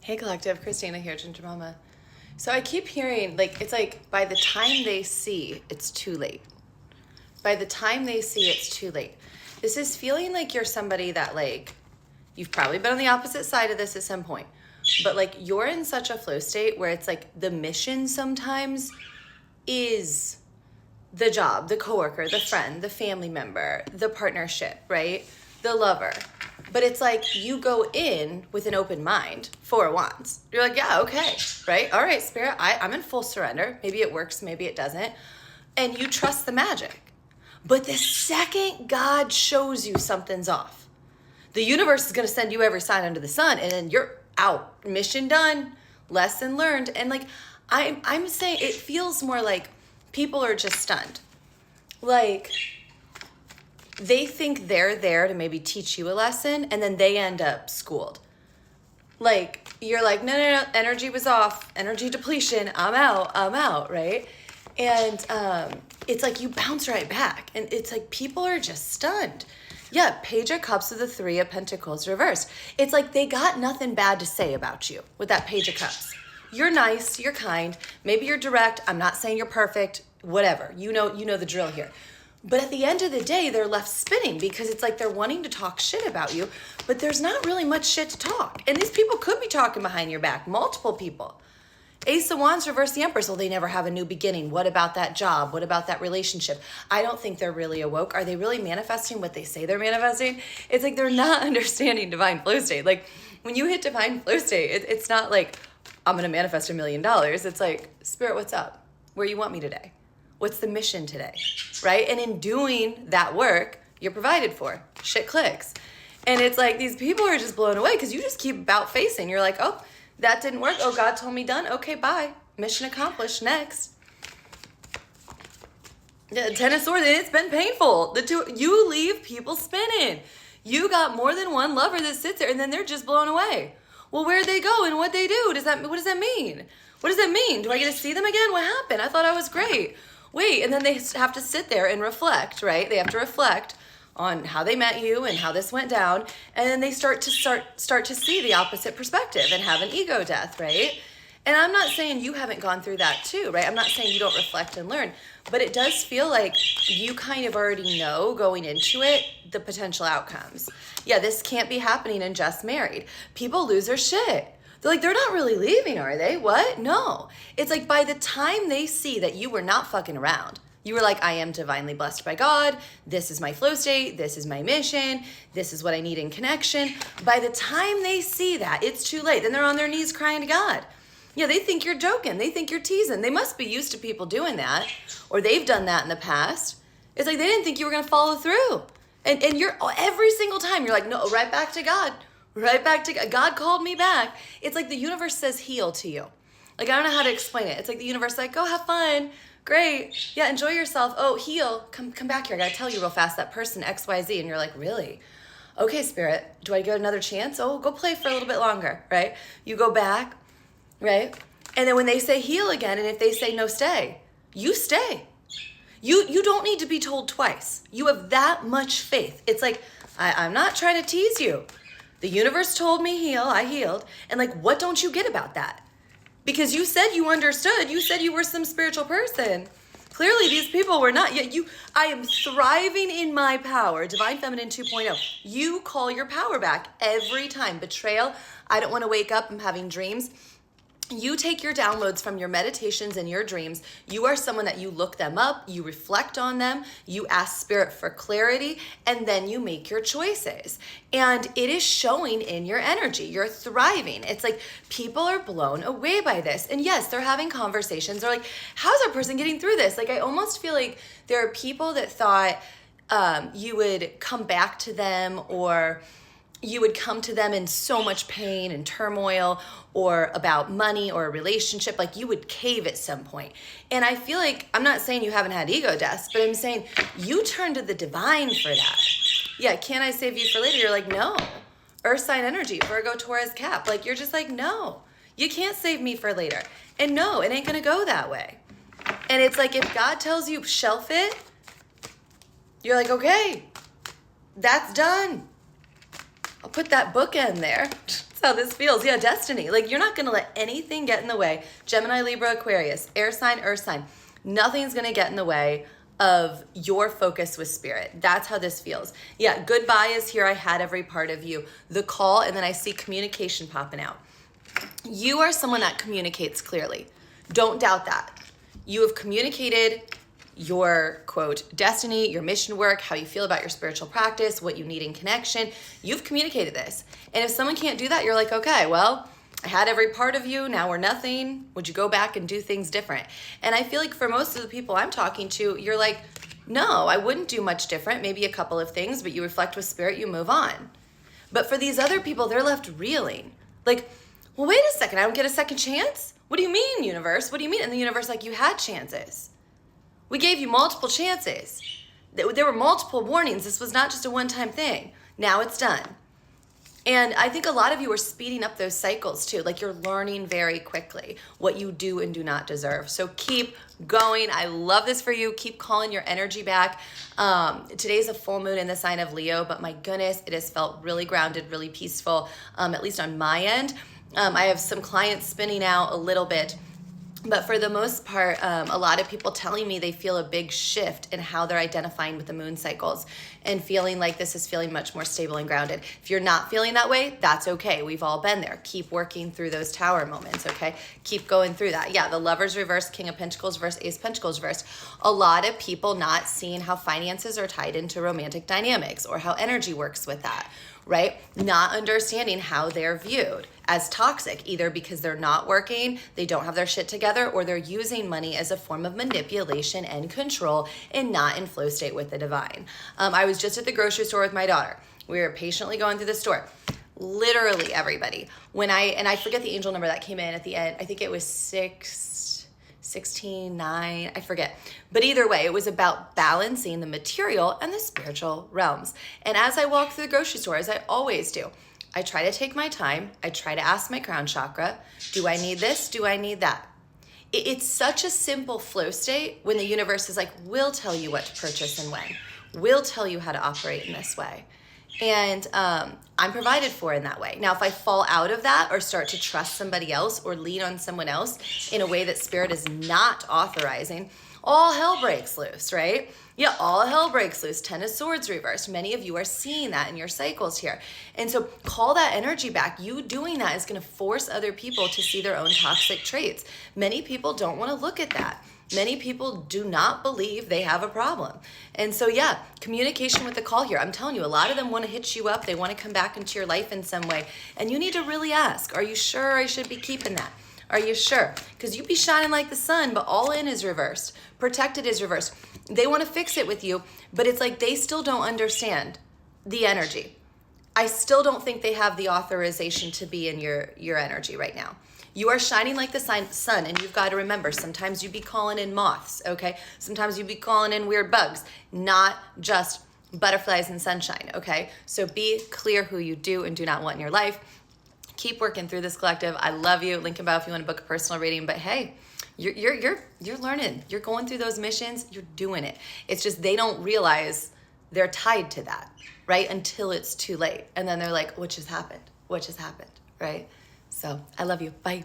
Hey Collective, Christina here, Ginger Mama. So I keep hearing, like, it's like by the time they see, it's too late. By the time they see, it's too late. This is feeling like you're somebody that, like, you've probably been on the opposite side of this at some point, but like you're in such a flow state where it's like the mission sometimes is the job, the coworker, the friend, the family member, the partnership, right? The lover. But it's like you go in with an open mind, Four of Wands. You're like, yeah, okay, right? All right, Spirit, I'm in full surrender. Maybe it works, maybe it doesn't. And you trust the magic. But the second God shows you something's off, the universe is going to send you every sign under the sun, and then you're out. Mission done, lesson learned. And like, I'm saying it feels more like people are just stunned. Like, they think they're there to maybe teach you a lesson, and then they end up schooled. Like, you're like, no, energy was off, energy depletion, I'm out, right? And it's like you bounce right back, and it's like people are just stunned. Yeah, Page of Cups with the Three of Pentacles reversed. It's like they got nothing bad to say about you with that Page of Cups. You're nice, you're kind, maybe you're direct, I'm not saying you're perfect, whatever. You know the drill here. But at the end of the day, they're left spinning because it's like they're wanting to talk shit about you, but there's not really much shit to talk. And these people could be talking behind your back, multiple people. Ace of Wands reverse the Empress. Well, they never have a new beginning. What about that job? What about that relationship? I don't think they're really awoke. Are they really manifesting what they say they're manifesting? It's like they're not understanding divine flow state. Like when you hit divine flow state, it's not like I'm going to manifest $1 million. It's like, Spirit, what's up? Where you want me today? What's the mission today, right? And in doing that work, you're provided for. Shit clicks. And it's like these people are just blown away because you just keep about facing. You're like, oh, that didn't work. Oh, God told me done. Okay, bye. Mission accomplished. Next. Yeah, Ten of Swords, and it's been painful. You leave people spinning. You got more than one lover that sits there, and then they're just blown away. Well, where'd they go and what'd they do? What does that mean? What does that mean? Do I get to see them again? What happened? I thought I was great. Wait, and then they have to sit there and reflect, right? They have to reflect on how they met you and how this went down, and then they start to see the opposite perspective and have an ego death, right? And I'm not saying you haven't gone through that too, right? I'm not saying you don't reflect and learn, but it does feel like you kind of already know going into it the potential outcomes. Yeah, this can't be happening in Just Married. People lose their shit. They're like, they're not really leaving, are they? What? No. It's like by the time they see that you were not fucking around, you were like, I am divinely blessed by God. This is my flow state. This is my mission. This is what I need in connection. By the time they see that, it's too late. Then they're on their knees crying to God. Yeah, they think you're joking. They think you're teasing. They must be used to people doing that, or they've done that in the past. It's like they didn't think you were going to follow through. And you're every single time, you're like, no, right back to God. Right back to God. God called me back. It's like the universe says heal to you. Like, I don't know how to explain it. It's like the universe like, go have fun. Great. Yeah, enjoy yourself. Oh, heal. Come back here. I got to tell you real fast, that person XYZ. And you're like, really? Okay, Spirit, do I get another chance? Oh, go play for a little bit longer, right? You go back, right? And then when they say heal again, and if they say no, stay, you stay. You don't need to be told twice. You have that much faith. It's like, I'm not trying to tease you. The universe told me heal, I healed. And like, what don't you get about that? Because you said you understood. You said you were some spiritual person. Clearly, these people were not. Yet I am thriving in my power. Divine Feminine 2.0. You call your power back every time. Betrayal. I don't want to wake up. I'm having dreams. You take your downloads from your meditations and your dreams. You are someone that you look them up, you reflect on them, you ask Spirit for clarity, and then you make your choices. And it is showing in your energy. You're thriving. It's like people are blown away by this. And yes, they're having conversations. They're like, how's that person getting through this? Like, I almost feel like there are people that thought you would come back to them, or you would come to them in so much pain and turmoil, or about money or a relationship, like you would cave at some point. And I feel like, I'm not saying you haven't had ego deaths, but I'm saying you turn to the divine for that. Yeah, can I save you for later? You're like, no. Earth sign energy, Virgo, Taurus, Cap. Like, you're just like, no, you can't save me for later. And no, it ain't gonna go that way. And it's like, if God tells you shelf it, you're like, okay, that's done. I'll put that book in there. how this feels. Yeah, destiny. Like, you're not going to let anything get in the way. Gemini, Libra, Aquarius, air sign, earth sign. Nothing's going to get in the way of your focus with spirit. That's how this feels. Yeah, goodbye is here. I had every part of you. The call, and then I see communication popping out. You are someone that communicates clearly. Don't doubt that. You have communicated your, quote, destiny, your mission work, how you feel about your spiritual practice, what you need in connection. You've communicated this. And if someone can't do that, you're like, okay, well, I had every part of you, now we're nothing. Would you go back and do things different? And I feel like for most of the people I'm talking to, you're like, no, I wouldn't do much different, maybe a couple of things, but you reflect with spirit, you move on. But for these other people, they're left reeling. Like, well, wait a second, I don't get a second chance? What do you mean, universe? What do you mean? And the universe, like, you had chances. We gave you multiple chances. There were multiple warnings. This was not just a one-time thing. Now it's done. And I think a lot of you are speeding up those cycles too. Like, you're learning very quickly what you do and do not deserve. So keep going. I love this for you. Keep calling your energy back. Today's a full moon in the sign of Leo, but my goodness, it has felt really grounded, really peaceful, at least on my end. I have some clients spinning out a little bit. But for the most part, a lot of people telling me they feel a big shift in how they're identifying with the moon cycles and feeling like this is feeling much more stable and grounded. If you're not feeling that way, that's okay. We've all been there. Keep working through those tower moments, okay? Keep going through that. Yeah, the Lovers reversed, King of Pentacles reversed, Ace of Pentacles reversed. A lot of people not seeing how finances are tied into romantic dynamics or how energy works with that, right? Not understanding how they're viewed as toxic, either because they're not working, they don't have their shit together, or they're using money as a form of manipulation and control and not in flow state with the divine. I was just at the grocery store with my daughter. We were patiently going through the store. Literally everybody. I forget the angel number that came in at the end. I think it was 16, 9, I forget. But either way, it was about balancing the material and the spiritual realms. And as I walk through the grocery store, as I always do, I try to take my time. I try to ask my crown chakra, do I need this? Do I need that? It's such a simple flow state when the universe is like, we'll tell you what to purchase and when. We'll tell you how to operate in this way. And I'm provided for in that way. Now, if I fall out of that or start to trust somebody else or lean on someone else in a way that spirit is not authorizing, all hell breaks loose, right? Yeah, all hell breaks loose. 10 of Swords reversed. Many of you are seeing that in your cycles here. And so call that energy back. You doing that is going to force other people to see their own toxic traits. Many people don't want to look at that. Many people do not believe they have a problem. And so, yeah, communication with the call here. I'm telling you, a lot of them want to hit you up. They want to come back into your life in some way. And you need to really ask, are you sure I should be keeping that? Are you sure? Because you be shining like the sun, but all in is reversed. Protected is reversed. They want to fix it with you, but it's like they still don't understand the energy. I still don't think they have the authorization to be in your energy right now. You are shining like the sun, and you've got to remember, sometimes you be calling in moths, okay? Sometimes you be calling in weird bugs, not just butterflies and sunshine, okay? So be clear who you do and do not want in your life. Keep working through this, collective. I love you. Link in bio if you want to book a personal reading. But hey, you're learning. You're going through those missions. You're doing it. It's just they don't realize they're tied to that, right? Until it's too late. And then they're like, what just happened? What just happened, right? So I love you. Bye.